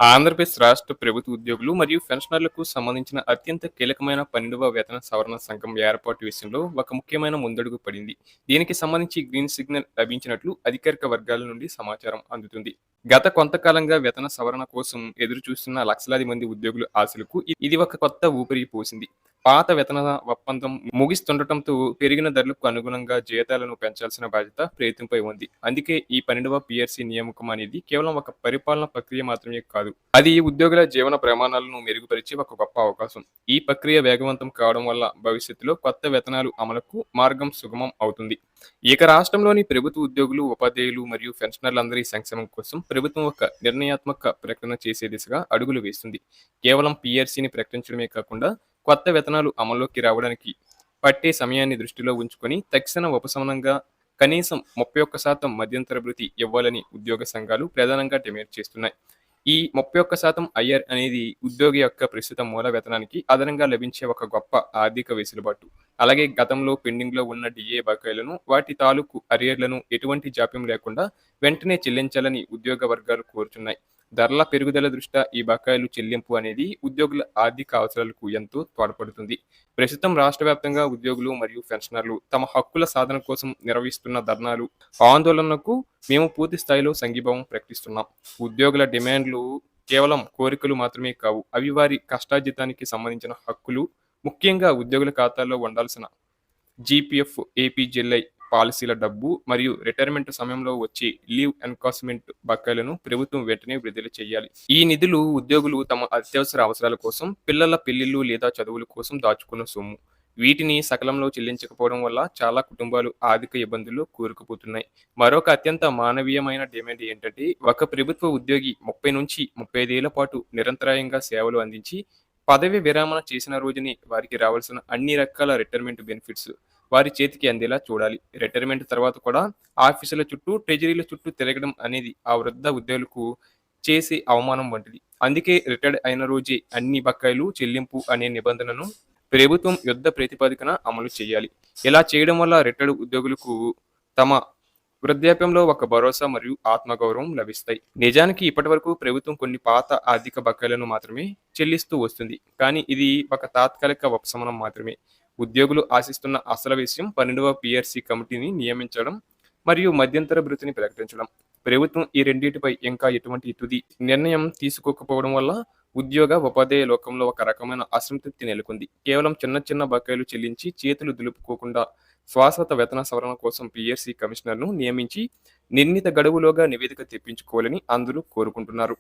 ఆంధ్రప్రదేశ్ రాష్ట్ర ప్రభుత్వ ఉద్యోగులు మరియు పెన్షనర్లకు సంబంధించిన అత్యంత కీలకమైన 12వ వేతన సవరణ సంఘం ఏర్పాటు విషయంలో ఒక ముఖ్యమైన ముందడుగు పడింది. దీనికి సంబంధించి గ్రీన్ సిగ్నల్ లభించినట్లు అధికారిక వర్గాల నుండి సమాచారం అందుతుంది. గత కొంతకాలంగా వేతన సవరణ కోసం ఎదురు చూస్తున్న లక్షలాది మంది ఉద్యోగుల ఆశలకు ఇది ఒక కొత్త ఊపిరి పోసింది. పాత వేతన ఒప్పందం ముగిస్తుండటంతో పెరిగిన ధరలకు అనుగుణంగా జీతాలను పెంచాల్సిన బాధ్యత ప్రభుత్వంపై ఉంది. అందుకే ఈ 12వ పిఆర్సీ నియామకం అనేది కేవలం ఒక పరిపాలన ప్రక్రియ మాత్రమే కాదు. అది ఉద్యోగుల జీవన ప్రమాణాలను మెరుగుపరిచే ఒక గొప్ప అవకాశం. ఈ ప్రక్రియ వేగవంతం కావడం వల్ల భవిష్యత్తులో కొత్త వేతనాలు అమలుకు మార్గం సుగమం అవుతుంది. ఇక రాష్ట్రంలోని ప్రభుత్వ ఉద్యోగులు, ఉపాధ్యాయులు మరియు పెన్షనర్లందరి సంక్షేమం కోసం ప్రభుత్వం ఒక నిర్ణయాత్మక ప్రకటన చేసే దిశగా అడుగులు వేస్తుంది. కేవలం పిఆర్సీని ప్రకటించడమే కాకుండా కొత్త వేతనాలు అమల్లోకి రావడానికి పట్టే సమయాన్ని దృష్టిలో ఉంచుకొని తక్షణ ఉపశమనంగా కనీసం 31% మధ్యంతర భృతి ఇవ్వాలని ఉద్యోగ సంఘాలు ప్రధానంగా డిమాండ్ చేస్తున్నాయి. ఈ 31% ఐఆర్ అనేది ఉద్యోగి యొక్క ప్రస్తుత మూల వేతనానికి అదనంగా లభించే ఒక గొప్ప ఆర్థిక వెసులుబాటు. అలాగే గతంలో పెండింగ్లో ఉన్న డిఏ బకాయిలను, వాటి తాలూకు అరియర్లను ఎటువంటి జాప్యం లేకుండా వెంటనే చెల్లించాలని ఉద్యోగ వర్గాలు కోరుతున్నాయి. ధరల పెరుగుదల దృష్ట్యా ఈ బకాయిలు చెల్లింపు అనేది ఉద్యోగుల ఆర్థిక అవసరాలకు ఎంతో తోడ్పడుతుంది. ప్రస్తుతం రాష్ట్ర వ్యాప్తంగా ఉద్యోగులు మరియు పెన్షనర్లు తమ హక్కుల సాధన కోసం నిర్వహిస్తున్న ధర్నాలు, ఆందోళనకు మేము పూర్తి స్థాయిలో సంఘీభావం ప్రకటిస్తున్నాం. ఉద్యోగుల డిమాండ్లు కేవలం కోరికలు మాత్రమే కావు, అవి వారి కష్టార్జితానికి సంబంధించిన హక్కులు. ముఖ్యంగా ఉద్యోగుల ఖాతాల్లో ఉండాల్సిన జీపీఎఫ్, ఏపీజీఎల్ఐ పాలసీల డబ్బు మరియు రిటైర్మెంట్ సమయంలో వచ్చే లీవ్ ఎన్కాష్మెంట్ బకాయిలను ప్రభుత్వం వెంటనే విడుదల చేయాలి. ఈ నిధులు ఉద్యోగులు తమ అత్యవసర అవసరాల కోసం, పిల్లల పెళ్లిళ్లు లేదా చదువుల కోసం దాచుకున్న సొమ్ము. వీటిని సకాలంలో చెల్లించకపోవడం వల్ల చాలా కుటుంబాలు ఆర్థిక ఇబ్బందుల్లో కూరుకుపోతున్నాయి. మరొక అత్యంత మానవీయమైన డిమాండ్ ఏంటంటే, ఒక ప్రభుత్వ ఉద్యోగి 30 నుంచి 35 ఏళ్ల పాటు నిరంతరాయంగా సేవలు అందించి పదవి విరమణ చేసిన రోజునే వారికి రావాల్సిన అన్ని రకాల రిటైర్మెంట్ బెనిఫిట్స్ వారి చేతికి అందేలా చూడాలి. రిటైర్మెంట్ తర్వాత కూడా ఆఫీసుల చుట్టూ, ట్రెజరీల చుట్టూ తిరగడం అనేది ఆ వృద్ధ ఉద్యోగులకు చేసే అవమానం వంటిది. అందుకే రిటైర్డ్ అయిన రోజే అన్ని బకాయిలు చెల్లింపు అనే నిబంధనను ప్రభుత్వం యుద్ధ ప్రాతిపదికన అమలు చేయాలి. ఇలా చేయడం వల్ల రిటైర్డ్ ఉద్యోగులకు తమ వృద్ధాప్యంలో ఒక భరోసా మరియు ఆత్మగౌరవం లభిస్తాయి. నిజానికి ఇప్పటివరకు ప్రభుత్వం కొన్ని పాత ఆర్థిక బకాయిలను మాత్రమే చెల్లిస్తూ వస్తుంది. కానీ ఇది ఒక తాత్కాలిక ఉపశమనం మాత్రమే. ఉద్యోగులు ఆశిస్తున్న అసలు విషయం 12వ పిఆర్సీ కమిటీని నియమించడం మరియు మధ్యంతర భృతిని ప్రకటించడం. ప్రభుత్వం ఈ రెండింటిపై ఇంకా ఎటువంటి తుది నిర్ణయం తీసుకోకపోవడం వల్ల ఉద్యోగ, ఉపాధ్యాయ లోకంలో ఒక రకమైన అసంతృప్తి నెలకొంది. కేవలం చిన్న చిన్న బకాయిలు చెల్లించి చేతులు దులుపుకోకుండా శాశ్వత వేతన సవరణ కోసం పిఆర్సీ కమిషనర్ను నియమించి నిర్ణీత గడువులోగా నివేదిక తెప్పించుకోవాలని అందరూ కోరుకుంటున్నారు.